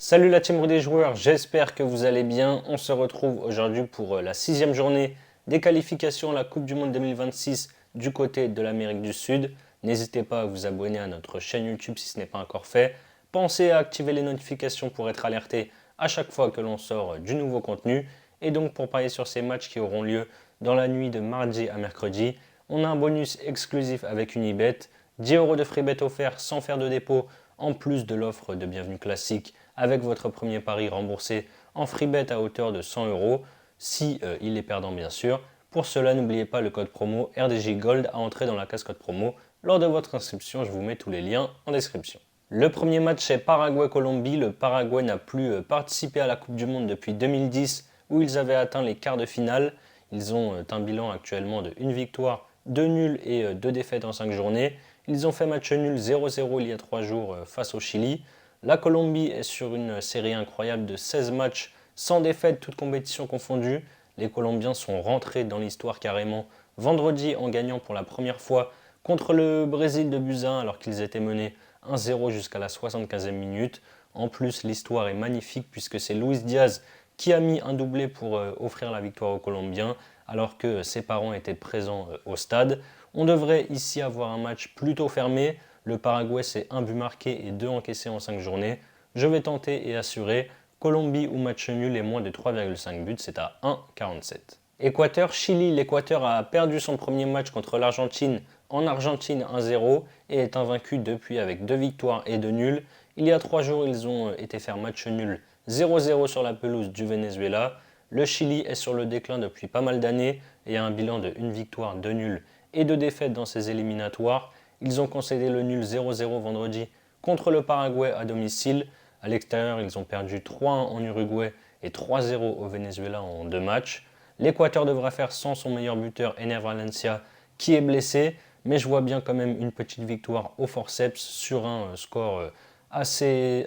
Salut la team des joueurs, j'espère que vous allez bien. On se retrouve aujourd'hui pour la sixième journée des qualifications à la Coupe du Monde 2026 du côté de l'Amérique du Sud. N'hésitez pas à vous abonner à notre chaîne YouTube si ce n'est pas encore fait. Pensez à activer les notifications pour être alerté à chaque fois que l'on sort du nouveau contenu. Et donc pour parier sur ces matchs qui auront lieu dans la nuit de mardi à mercredi, on a un bonus exclusif avec Unibet, 10 euros de free bet offert sans faire de dépôt, en plus de l'offre de bienvenue classique avec votre premier pari remboursé en free bet à hauteur de 100 euros, si il est perdant bien sûr. Pour cela, n'oubliez pas le code promo RDJ Gold à entrer dans la cascotte promo. Lors de votre inscription, je vous mets tous les liens en description. Le premier match est Paraguay-Colombie. Le Paraguay n'a plus participé à la Coupe du Monde depuis 2010 où ils avaient atteint les quarts de finale. Ils ont un bilan actuellement de 1 victoire, 2 nuls et 2 défaites en 5 journées. Ils ont fait match nul 0-0 il y a 3 jours face au Chili. La Colombie est sur une série incroyable de 16 matchs sans défaite, toutes compétitions confondues. Les Colombiens sont rentrés dans l'histoire carrément vendredi en gagnant pour la première fois contre le Brésil de buts à 1 alors qu'ils étaient menés 1-0 jusqu'à la 75e minute. En plus, l'histoire est magnifique puisque c'est Luis Diaz qui a mis un doublé pour offrir la victoire aux Colombiens alors que ses parents étaient présents au stade. On devrait ici avoir un match plutôt fermé. Le Paraguay, c'est 1 but marqué et 2 encaissés en 5 journées. Je vais tenter et assurer. Colombie ou match nul et moins de 3,5 buts, c'est à 1,47. Équateur-Chili. L'Équateur a perdu son premier match contre l'Argentine en Argentine 1-0 et est invaincu depuis avec 2 victoires et 2 nuls. Il y a 3 jours, ils ont été faire match nul 0-0 sur la pelouse du Venezuela. Le Chili est sur le déclin depuis pas mal d'années et a un bilan de 1 victoire, 2 nuls et 2 défaites dans ses éliminatoires. Ils ont concédé le nul 0-0 vendredi contre le Paraguay à domicile. À l'extérieur, ils ont perdu 3-1 en Uruguay et 3-0 au Venezuela en 2 matchs. L'Équateur devra faire sans son meilleur buteur Ener Valencia qui est blessé, mais je vois bien quand même une petite victoire au forceps sur un score assez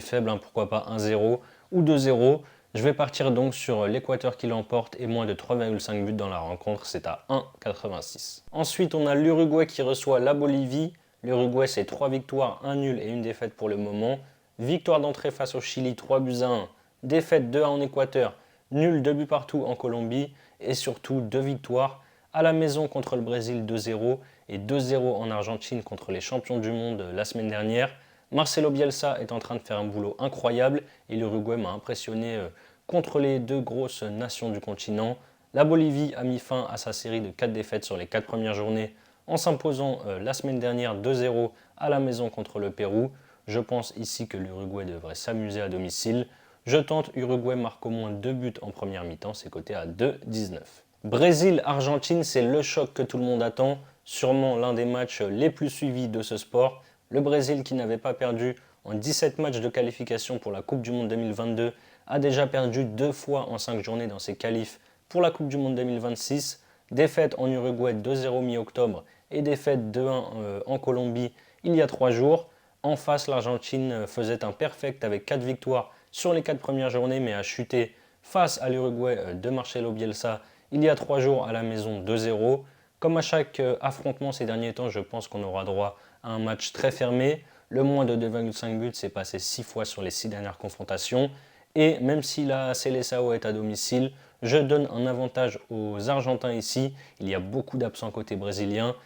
faible, pourquoi pas 1-0 ou 2-0. Je vais partir donc sur l'Équateur qui l'emporte et moins de 3,5 buts dans la rencontre, c'est à 1,86. Ensuite, on a l'Uruguay qui reçoit la Bolivie. L'Uruguay, c'est 3 victoires, 1 nul et 1 défaite pour le moment. Victoire d'entrée face au Chili, 3 buts à 1. Défaite 2-1 en Équateur, nul 2 buts partout en Colombie et surtout 2 victoires à la maison contre le Brésil 2-0 et 2-0 en Argentine contre les champions du monde la semaine dernière. Marcelo Bielsa est en train de faire un boulot incroyable et l'Uruguay m'a impressionné contre les deux grosses nations du continent. La Bolivie a mis fin à sa série de 4 défaites sur les 4 premières journées en s'imposant la semaine dernière 2-0 à la maison contre le Pérou. Je pense ici que l'Uruguay devrait s'amuser à domicile. Je tente Uruguay marque au moins 2 buts en première mi-temps, c'est coté à 2,19. Brésil-Argentine, c'est le choc que tout le monde attend, sûrement l'un des matchs les plus suivis de ce sport. Le Brésil, qui n'avait pas perdu en 17 matchs de qualification pour la Coupe du Monde 2022, a déjà perdu 2 fois en 5 journées dans ses qualifs pour la Coupe du Monde 2026. Défaite en Uruguay 2-0 mi-octobre et défaite 2-1 en Colombie il y a 3 jours. En face, l'Argentine faisait un perfect avec 4 victoires sur les 4 premières journées mais a chuté face à l'Uruguay de Marcelo Bielsa il y a 3 jours à la maison 2-0. Comme à chaque affrontement ces derniers temps, je pense qu'on aura droit à un match très fermé. Le moins de 2,5 buts s'est passé 6 fois sur les 6 dernières confrontations. Et même si la Seleção est à domicile, je donne un avantage aux Argentins ici. Il y a beaucoup d'absents côté brésilien.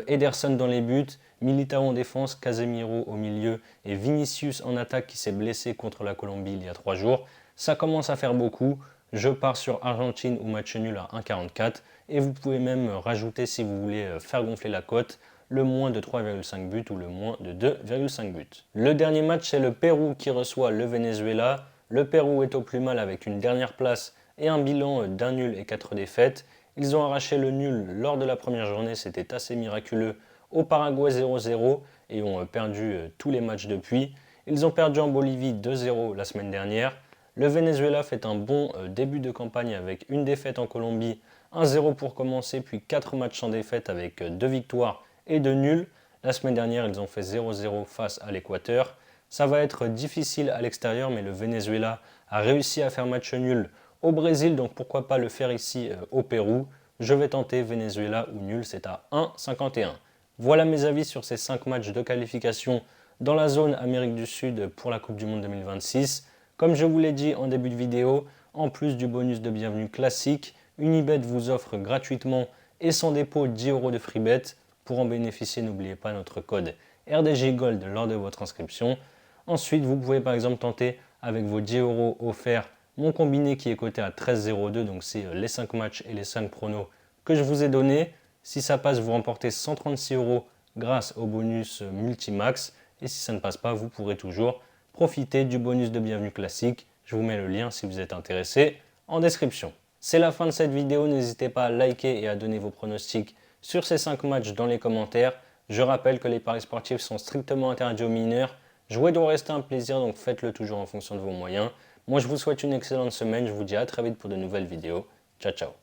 Ederson dans les buts, Militao en défense, Casemiro au milieu et Vinicius en attaque qui s'est blessé contre la Colombie il y a 3 jours. Ça commence à faire beaucoup. Je pars sur Argentine ou match nul à 1,44 et vous pouvez même rajouter si vous voulez faire gonfler la cote le moins de 3,5 buts ou le moins de 2,5 buts. Le dernier match, c'est le Pérou qui reçoit le Venezuela. Le Pérou est au plus mal avec une dernière place et un bilan d'un nul et 4 défaites. Ils ont arraché le nul lors de la première journée, c'était assez miraculeux, au Paraguay 0-0 et ont perdu tous les matchs depuis. Ils ont perdu en Bolivie 2-0 la semaine dernière. Le Venezuela fait un bon début de campagne avec une défaite en Colombie, 1-0 pour commencer, puis 4 matchs sans défaite avec 2 victoires et 2 nuls. La semaine dernière, ils ont fait 0-0 face à l'Équateur. Ça va être difficile à l'extérieur, mais le Venezuela a réussi à faire match nul au Brésil, donc pourquoi pas le faire ici au Pérou. Je vais tenter Venezuela ou nul, c'est à 1,51. Voilà mes avis sur ces 5 matchs de qualification dans la zone Amérique du Sud pour la Coupe du Monde 2026. Comme je vous l'ai dit en début de vidéo, en plus du bonus de bienvenue classique, Unibet vous offre gratuitement et sans dépôt 10 € de free bet. Pour en bénéficier, n'oubliez pas notre code RDJ Gold lors de votre inscription. Ensuite, vous pouvez par exemple tenter avec vos 10 € offerts mon combiné qui est coté à 13,02, donc c'est les 5 matchs et les 5 pronos que je vous ai donnés. Si ça passe, vous remportez 136 € grâce au bonus Multimax. Et si ça ne passe pas, vous pourrez toujours profiter du bonus de bienvenue classique. Je vous mets le lien si vous êtes intéressé en description. C'est la fin de cette vidéo, n'hésitez pas à liker et à donner vos pronostics sur ces 5 matchs dans les commentaires. Je rappelle que les paris sportifs sont strictement interdits aux mineurs. Jouer doit rester un plaisir, donc faites-le toujours en fonction de vos moyens. Moi, je vous souhaite une excellente semaine. Je vous dis à très vite pour de nouvelles vidéos. Ciao, ciao.